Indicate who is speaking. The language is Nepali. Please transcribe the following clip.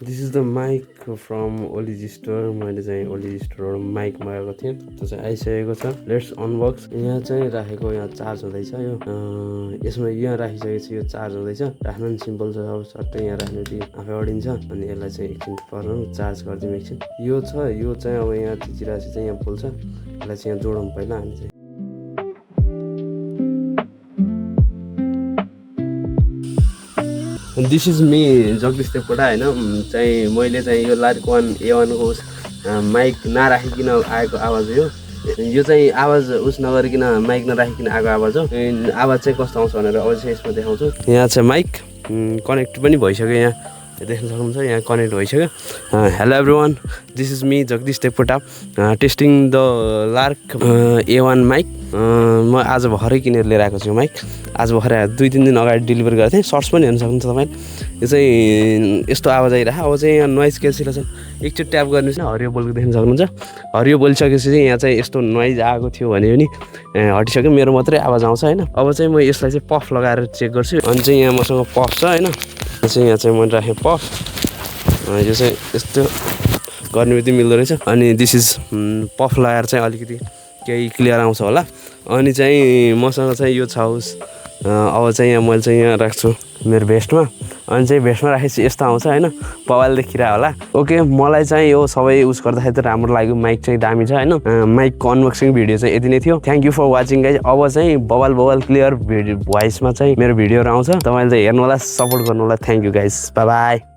Speaker 1: This is the mike from Oliz store. मैले चाहिँ ओलिज स्टोरबाट माइक मगाएको थिएँ, त्यो चाहिँ आइसकेको छ। Let's unbox. यहाँ चाहिँ राखेको, यहाँ चार्ज हुँदैछ। यो यसमा यहाँ राखिसकेपछि यो चार्ज हुँदैछ। राख्न पनि सिम्पल छ, अब सट्टै यहाँ राख्ने बित्तिकै आफै अडिन्छ। अनि यसलाई चाहिँ एकछिन पर्नु चार्ज गरिदिउँ एकछिन। यो छ, यो चाहिँ अब यहाँ थिचिरहेपछि चाहिँ यहाँ बोल्छ। यसलाई चाहिँ यहाँ जोडौँ पहिला हामी चाहिँ। This is me Jagdish Devkota होइन। चाहिँ मैले चाहिँ यो लार्क वान A1को माइक नराखिकन आएको आवाज हो यो चाहिँ आवाज नगरिकन माइक नराखिकन आएको आवाज हो। आवाज चाहिँ कस्तो आउँछ भनेर अब चाहिँ यसमा देखाउँछु। यहाँ चाहिँ माइक कनेक्ट पनि भइसक्यो, यहाँ देख्न सक्नुहुन्छ, यहाँ कनेक्ट भइसक्यो। Hello everyone, this is me Jagdish Devkota testing the Lark A1 mic. म आज भर्खरै किनेर लिएर आएको छु माइक। आज भर्खरै 2-3 दिन अगाडि डेलिभर गरेको थिएँ। सर्ट्स पनि हेर्न सक्नुहुन्छ तपाईँले। यो चाहिँ यस्तो आवाज आइरहेको। अब चाहिँ यहाँ नोइज क्यान्सलेसन एकचोटि ट्याप गर्नुहोस् न, हरियो बोलेको देख्न सक्नुहुन्छ। हरियो बोलिसकेपछि चाहिँ यहाँ चाहिँ यस्तो नोइज आएको थियो भने पनि हटिसक्यो, मेरो मात्रै आवाज आउँछ होइन। अब चाहिँ म यसलाई चाहिँ पफ लगाएर चेक गर्छु। अनि चाहिँ यहाँ मसँग पफ छ होइन। यहाँ चाहिँ मैले राखेँ पफ। यो चाहिँ यस्तो गर्ने बित्तिकै मिल्दो रहेछ। अनि दिस इज पफ लगाएर चाहिँ अलिकति केही क्लियर आउँछ होला। अनि चाहिँ मसँग चाहिँ यो छ हाउस। अब चाहिँ यहाँ मैले चाहिँ यहाँ राख्छु मेरो भेस्टमा। अनि चाहिँ भेस्टमा राखेपछि यस्तो आउँछ होइन, बवाल देखिरहेको होला। ओके, मलाई चाहिँ यो सबै युज गर्दाखेरि त राम्रो लाग्यो। माइक चाहिँ दामी छ होइन। माइकको अनबक्सिङ भिडियो चाहिँ यति नै थियो। Thank you for watching guys. अब चाहिँ बवाल क्लियर भोइसमा चाहिँ मेरो भिडियोहरू आउँछ, तपाईँले चाहिँ हेर्नु होला, सपोर्ट गर्नु होला। Thank you guys, by by.